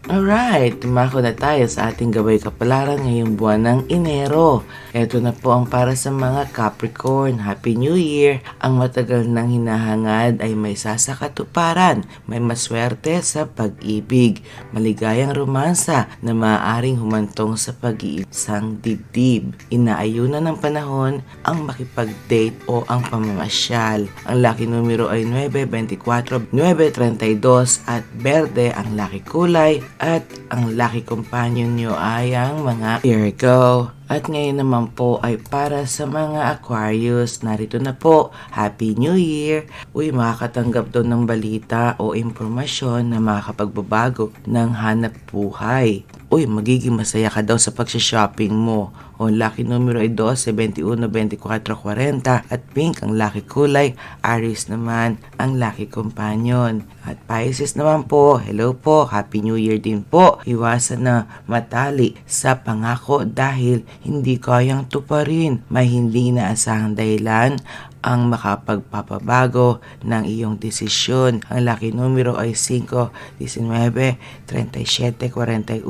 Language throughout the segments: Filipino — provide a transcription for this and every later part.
Alright, tumako na tayo sa ating gabay kapalaran ngayong buwan ng Enero. Ito na po ang para sa mga Capricorn. Happy New Year! Ang matagal nang hinahangad ay may sasakatuparan. May maswerte sa pag-ibig. Maligayang romansa na maaaring humantong sa pag-iisang dibdib. Inaayunan ng panahon ang makipag-date o ang pamamasyal. Ang lucky numero ay 9, 24, 9, 32 at berde ang lucky kulay. At ang lucky companion nyo ay ang mga Virgo. At ngayon naman po ay para sa mga Aquarius. Narito na po, Happy New Year! Uy, makakatanggap daw ng balita o impormasyon na makakapagbabago ng hanap buhay. Uy, magiging masaya ka daw sa pagsha-shopping mo. O lucky numero ay 12, 21, 24, 40 at pink ang lucky kulay. Aries naman ang lucky companion. At Pisces naman po, hello po, Happy New Year din po. Iwasan na matali sa pangako dahil hindi kayang tuparin. May hindi inaasahang dahilan ang makapagpapabago ng iyong desisyon. Ang lucky numero ay 5, 19, 37, 41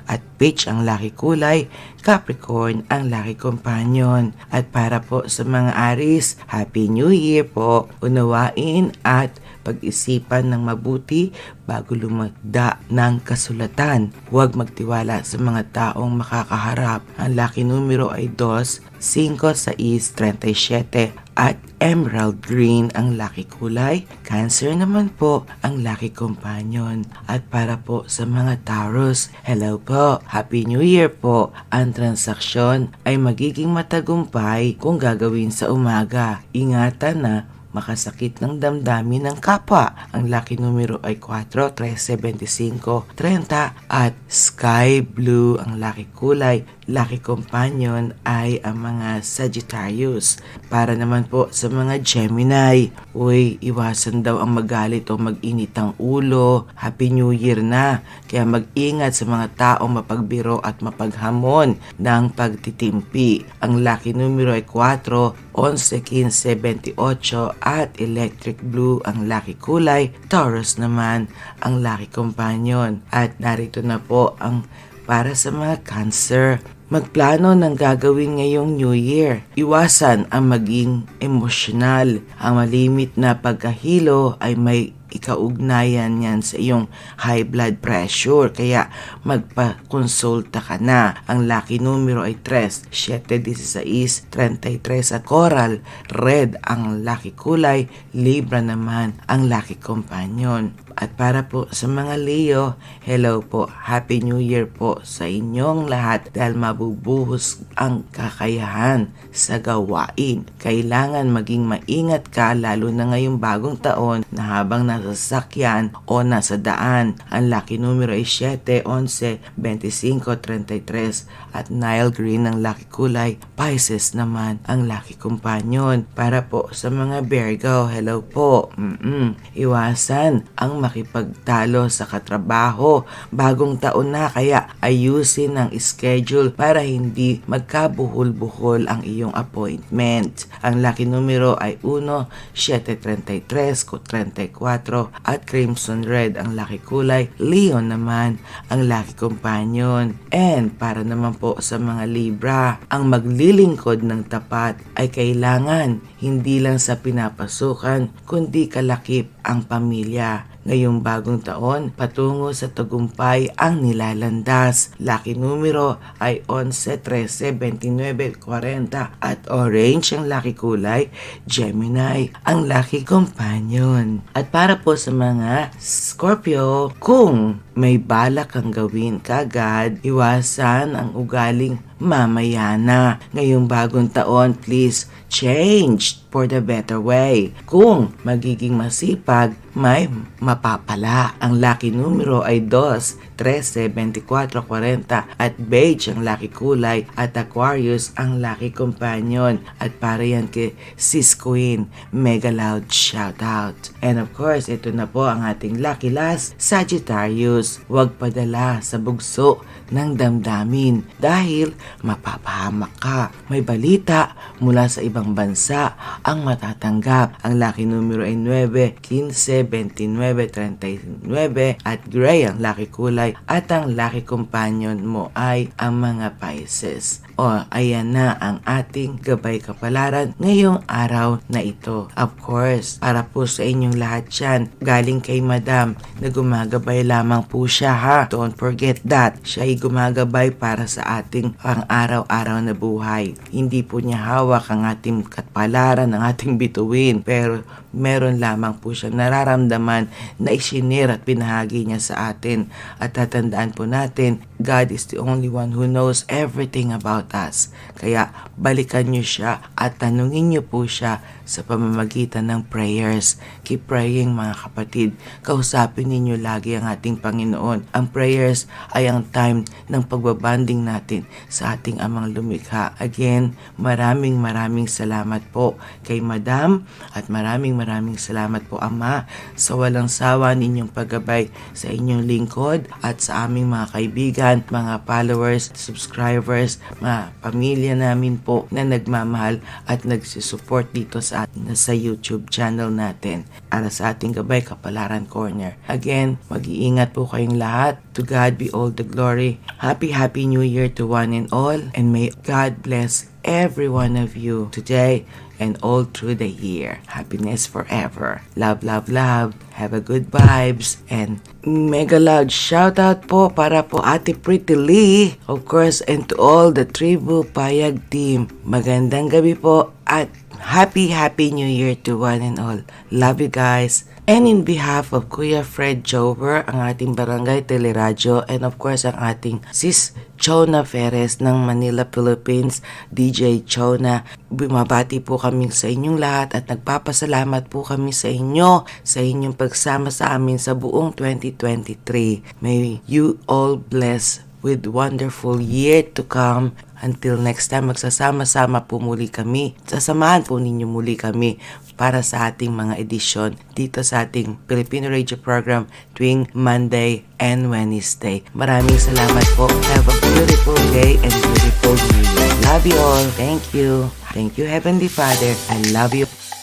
at peach ang lucky kulay. Capricorn ang lucky companion. At para po sa mga Aries, Happy New Year po. Unawain at pag-isipan ng mabuti bago lumagda ng kasulatan. Huwag magtiwala sa mga taong makakaharap. Ang lucky numero ay 2, 5, 6, 37 at emerald green ang lucky kulay. Cancer naman po ang lucky companion. At para po sa mga Taurus, hello po, Happy New Year po. Ang transaksyon ay magiging matagumpay kung gagawin sa umaga. Ingatan na makasakit ng damdamin ng kapwa. Ang lucky numero ay 4, 13, 25, 30 at sky blue ang lucky kulay. Lucky companion ay ang mga Sagittarius. Para naman po sa mga Gemini, uy, iwasan daw ang magalit o mag-init ang ulo. Happy New Year na. Kaya mag-ingat sa mga taong mapagbiro at mapaghamon ng pagtitimpi. Ang lucky numero ay 4, 11, 15, 28 at electric blue ang lucky kulay. Taurus naman ang lucky companion. At narito na po ang para sa mga Cancer. Magplano ng gagawin ngayong New Year. Iwasan ang maging emosyonal. Ang malimit na pagkahilo ay may ikaugnayan yan sa iyong high blood pressure. Kaya magpa-konsulta ka na. Ang lucky numero ay 3, 7, 16, 33 at coral. Red ang lucky kulay. Libra naman ang lucky companion. At para po sa mga Leo, hello po, Happy New Year po sa inyong lahat dahil mabubuhos ang kakayahan sa gawain. Kailangan maging maingat ka lalo na ngayong bagong taon na habang nasa sasakyan o nasa daan. Ang lucky numero ay 7, 11, 25, 33 at Nile green ang lucky kulay. Pisces naman ang lucky companion. Para po sa mga Virgo, hello po. Iwasan ang makipagtalo sa katrabaho. Bagong taon na kaya ayusin ang schedule para hindi magkabuhol-buhol ang iyong appointment. Ang lucky numero ay 1, 7, 33, 34 at crimson red ang lucky kulay. Leon naman ang lucky companion. And para naman po sa mga Libra, ang maglilingkod ng tapat ay kailangan hindi lang sa pinapasukan kundi kalakip ang pamilya. Ngayong bagong taon, patungo sa tagumpay ang nilalandas. Lucky numero ay 11, 13, 29, 40 at orange ang lucky kulay. Gemini ang lucky companion. At para po sa mga Scorpio, kung may balak kang gawin kagad, iwasan ang ugaling mamayana. Ngayong bagong taon, please change for the better way. Kung magiging masipag, may mapapala. Ang lucky numero ay 2, 13, 24, 40 at beige ang lucky kulay at Aquarius ang lucky companion. At para yan kay Sis Queen, mega loud shout out. And of course, ito na po ang ating lucky last, Sagittarius. Huwag padala sa bugso ng damdamin dahil mapapahamak ka. May balita mula sa ibang bansa ang matatanggap. Ang lucky numero ay 9, 15, 29, 39 at gray ang lucky kulay at ang lucky companion mo ay ang mga Pisces. O, ayan na ang ating gabay kapalaran ngayong araw na ito. Of course, para po sa inyong lahat yan, galing kay Madam na gumagabay lamang po siya ha. Don't forget that. Siya ay gumagabay para sa ating pang-araw-araw na buhay. Hindi po niya hawak ang ating kapalaran, ang ating bituin. Pero meron lamang po siya nararamdaman na isinir at pinahagi niya sa atin. At tatandaan po natin, God is the only one who knows everything about us. Kaya balikan niyo siya at tanungin niyo po siya sa pamamagitan ng prayers. Keep praying mga kapatid. Kausapin ninyo lagi ang ating Panginoon. Ang prayers ay ang time ng pagbabanding natin sa ating Amang Lumikha. Again, maraming salamat po kay Madam at maraming salamat po Ama sa walang sawa ninyong paggabay sa inyong lingkod at sa aming mga kaibigan, mga followers, subscribers, mga pamilya namin po na nagmamahal at nagsusupport dito sa YouTube channel natin para sa ating Gabay Kapalaran Corner. Again, mag-iingat po kayong lahat. To God be all the glory. Happy New Year to one and all, and may God bless every one of you today and all through the year. Happiness forever. Love. Have a good vibes and mega loud shout out po para po Ate Pretty Lee, of course, and to all the Tribu Payag team. Magandang gabi po at Happy New Year to one and all. Love you guys. And in behalf of Kuya Fred Jover, ang ating Barangay Teleradyo, and of course ang ating Sis Chona Ferez ng Manila, Philippines, DJ Chona, bumabati po kami sa inyong lahat at nagpapasalamat po kami sa inyo, sa inyong pagsama sa amin sa buong 2023. May you all bless with wonderful year to come. Until next time, magsasama-sama po muli kami. Sasamahan po ninyo muli kami para sa ating mga edisyon dito sa ating Filipino Radio program tuwing Monday and Wednesday. Maraming salamat po. Have a beautiful day and beautiful New Year. Love you all. Thank you. Thank you, Heavenly Father. I love you.